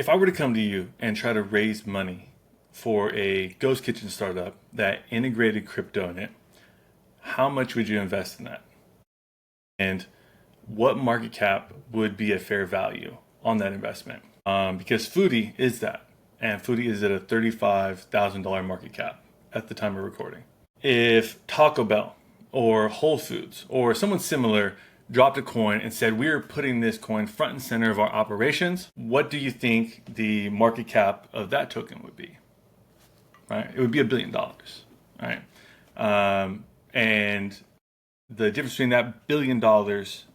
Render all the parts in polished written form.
If I were to come to you and try to raise money for a ghost kitchen startup that integrated crypto in it, how much would you invest in that? And what market cap would be a fair value on that investment? Because Foodie is that. And Foodie is at a $35,000 market cap at the time of recording. If Taco Bell or Whole Foods or someone similar dropped a coin and said, we're putting this coin front and center of our operations, what do you think the market cap of that token would be? Right? It would be $1 billion. Right? And the difference between that $1 billion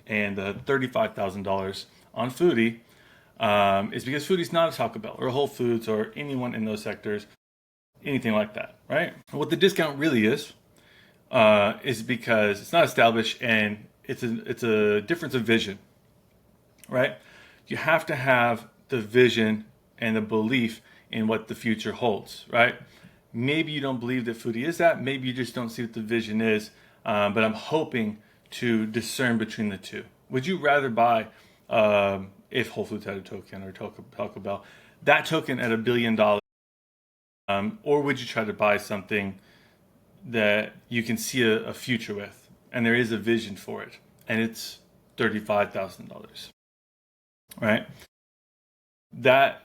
and the $35,000 on Foodie is because Foodie's not a Taco Bell or a Whole Foods or anyone in those sectors, anything like that, right? What the discount really is because it's not established and it's a difference of vision, right? You have to have the vision and the belief in what the future holds, right? Maybe you don't believe that Foodie is that. Maybe you just don't see what the vision is. But I'm hoping to discern between the two. Would you rather buy, if Whole Foods had a token or Taco Bell, that token at $1 billion, or would you try to buy something that you can see a future with, and there is a vision for it, and it's $35,000, right? That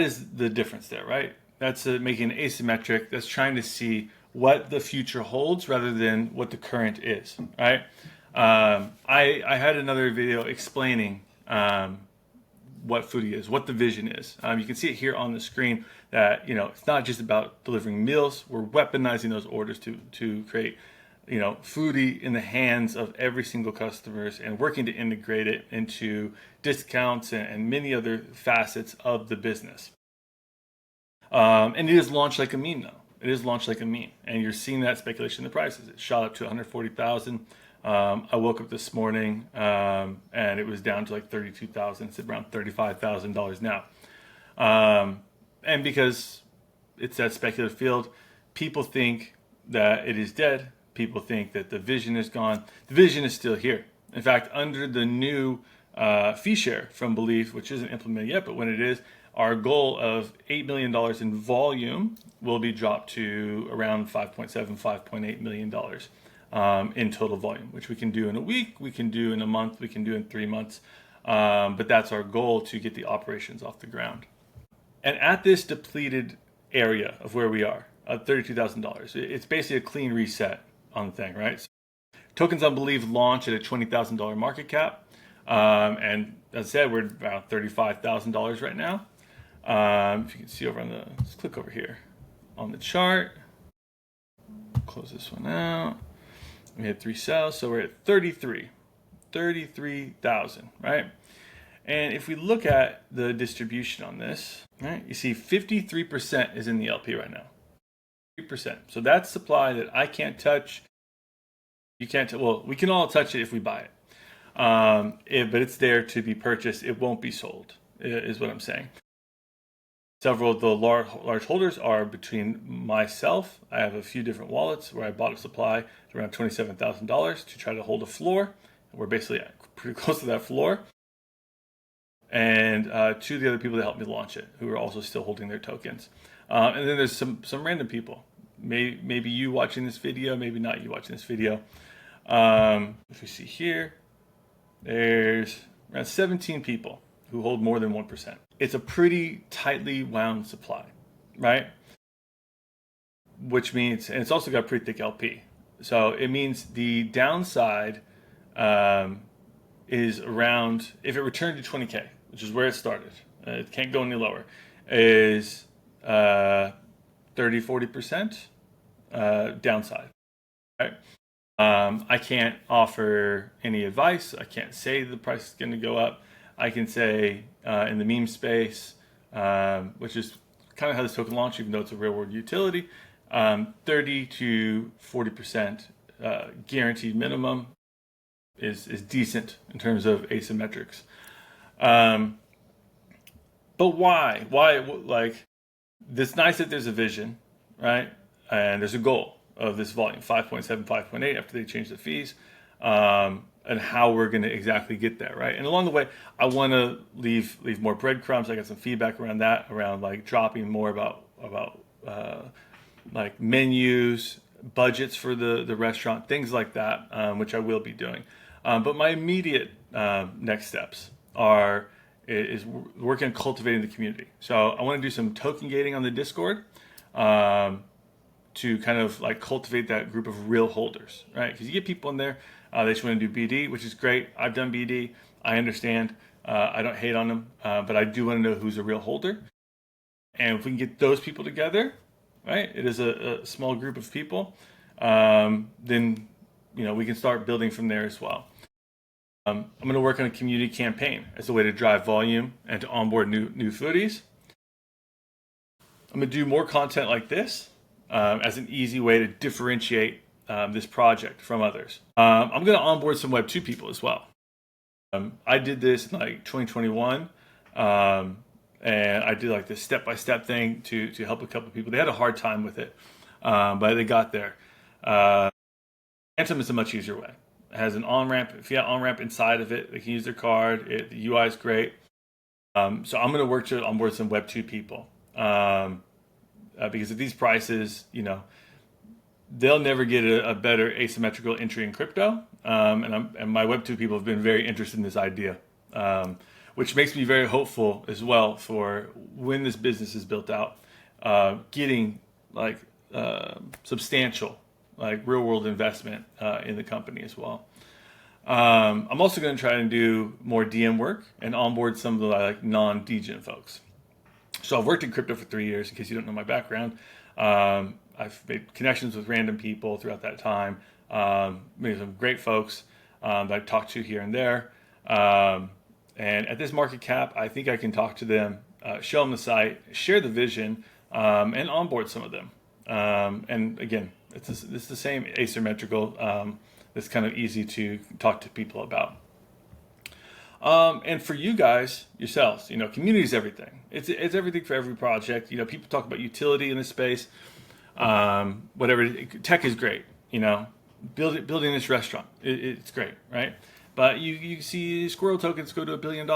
is the difference there, right? That's making it asymmetric. That's trying to see what the future holds rather than what the current is, right? I had another video explaining what Foodie is, what the vision is. You can see it here on the screen that, it's not just about delivering meals. We're weaponizing those orders to create, Foodie in the hands of every single customers and working to integrate it into discounts and many other facets of the business. And it is launched like a meme now. It is launched like a meme, and you're seeing that speculation in the prices. It shot up to 140,000. I woke up this morning and it was down to like 32,000. It's around $35,000 now. And because it's that speculative field, people think that it is dead. People think that the vision is gone. The vision is still here. In fact, under the new fee share from Belief, which isn't implemented yet, but when it is, our goal of $8 million in volume will be dropped to around $5.7, $5.8 million in total volume, which we can do in a week, we can do in a month, we can do in 3 months. But that's our goal to get the operations off the ground. And at this depleted area of where we are, $32,000, it's basically a clean reset on the thing, right? So tokens on Believe launch at a $20,000 market cap. And as I said, we're around $35,000 right now. If you can see over on let's click over here on the chart, close this one out. We had 3 sales, so we're at 33,000, right? And if we look at the distribution on this, right, you see 53% is in the LP right now. 3%. So that's supply that I can't touch. You can't. Well, we can all touch it if we buy it. But it's there to be purchased. It won't be sold, is what I'm saying. Several of the large holders are between myself. I have a few different wallets where I bought a supply at around $27,000 to try to hold a floor. We're basically pretty close to that floor. And 2 of the other people that helped me launch it, who are also still holding their tokens. And then there's some random people. Maybe you watching this video, maybe not you watching this video. If we see here, there's around 17 people who hold more than 1%. It's a pretty tightly wound supply, right? Which means, and it's also got pretty thick LP. So it means the downside is around, if it returned to 20K, which is where it started, it can't go any lower, is 30-40% downside, right? I can't offer any advice. I can't say the price is going to go up. I can say in the meme space, which is kind of how this token launched, even though it's a real world utility, 30 to 40% guaranteed minimum is decent in terms of asymmetrics. But why? Why? Like, it's nice that there's a vision, right? And there's a goal of this volume, 5.7, 5.8 after they change the fees. and how we're going to exactly get there, right? And along the way, I want to leave more breadcrumbs. I got some feedback around that, around like dropping more about like menus, budgets for the restaurant, things like that, which I will be doing. But my immediate next steps is working on cultivating the community. So I want to do some token gating on the Discord. To kind of like cultivate that group of real holders, right? Because you get people in there, they just want to do BD, which is great. I've done BD. I understand. I don't hate on them, but I do want to know who's a real holder. And if we can get those people together, right? It is a small group of people. Then we can start building from there as well. I'm going to work on a community campaign as a way to drive volume and to onboard new foodies. I'm going to do more content like this. As an easy way to differentiate this project from others. I'm going to onboard some Web 2 people as well. I did this in like 2021, and I did like this step-by-step thing to help a couple of people. They had a hard time with it, but they got there. Phantom is a much easier way. It has an on-ramp, fiat on-ramp inside of it. They can use their card. The UI is great. So I'm going to work to onboard some Web 2 people. Because at these prices, they'll never get a better asymmetrical entry in crypto. And my Web2 people have been very interested in this idea, which makes me very hopeful as well for when this business is built out, getting like substantial, like real world investment in the company as well. I'm also going to try and do more DM work and onboard some of the like non-degen folks. So I've worked in crypto for 3 years, in case you don't know my background. I've made connections with random people throughout that time. Made some great folks that I've talked to here and there. And at this market cap, I think I can talk to them, show them the site, share the vision, and onboard some of them. And again, it's the same asymmetrical. It's kind of easy to talk to people about. And for you guys yourselves, community is everything. It's everything for every project. People talk about utility in this space. Whatever, tech is great. Building this restaurant, it's great, right? But you see squirrel tokens go to $1 billion.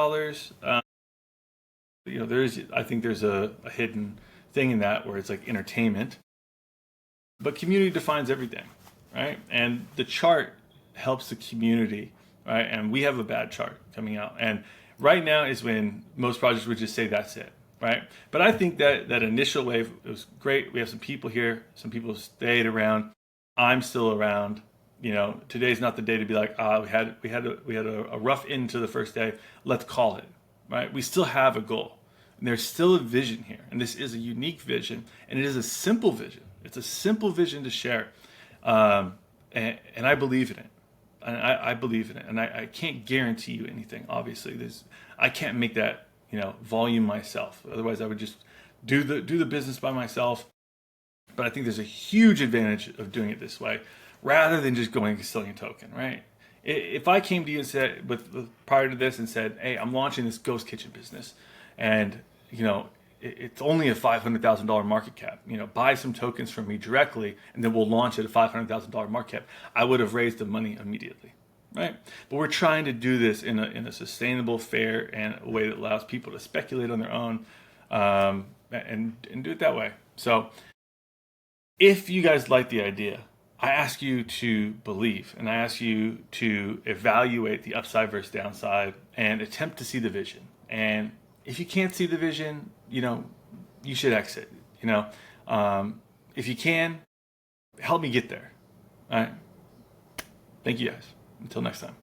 I think there's a hidden thing in that where it's like entertainment. But community defines everything, right? And the chart helps the community. Right, and we have a bad chart coming out, and right now is when most projects would just say that's it, right? But I think that initial wave was great. We have some people here, some people stayed around. I'm still around. Today's not the day to be like, we had a rough end to the first day. Let's call it, right? We still have a goal, and there's still a vision here, and this is a unique vision, and it is a simple vision. It's a simple vision to share, and I believe in it. And I believe in it, and I can't guarantee you anything. Obviously, I can't make that volume myself. Otherwise, I would just do the business by myself. But I think there's a huge advantage of doing it this way, rather than just going custodian token. Right? If I came to you and said, prior to this, and said, "Hey, I'm launching this ghost kitchen business," and it's only a $500,000 market cap. Buy some tokens from me directly, and then we'll launch it at $500,000 market cap. I would have raised the money immediately, right? But we're trying to do this in a sustainable, fair, and a way that allows people to speculate on their own, and do it that way. So, if you guys like the idea, I ask you to believe, and I ask you to evaluate the upside versus downside, and attempt to see the vision. And if you can't see the vision, you should exit. If you can, help me get there. All right. Thank you guys. Until next time.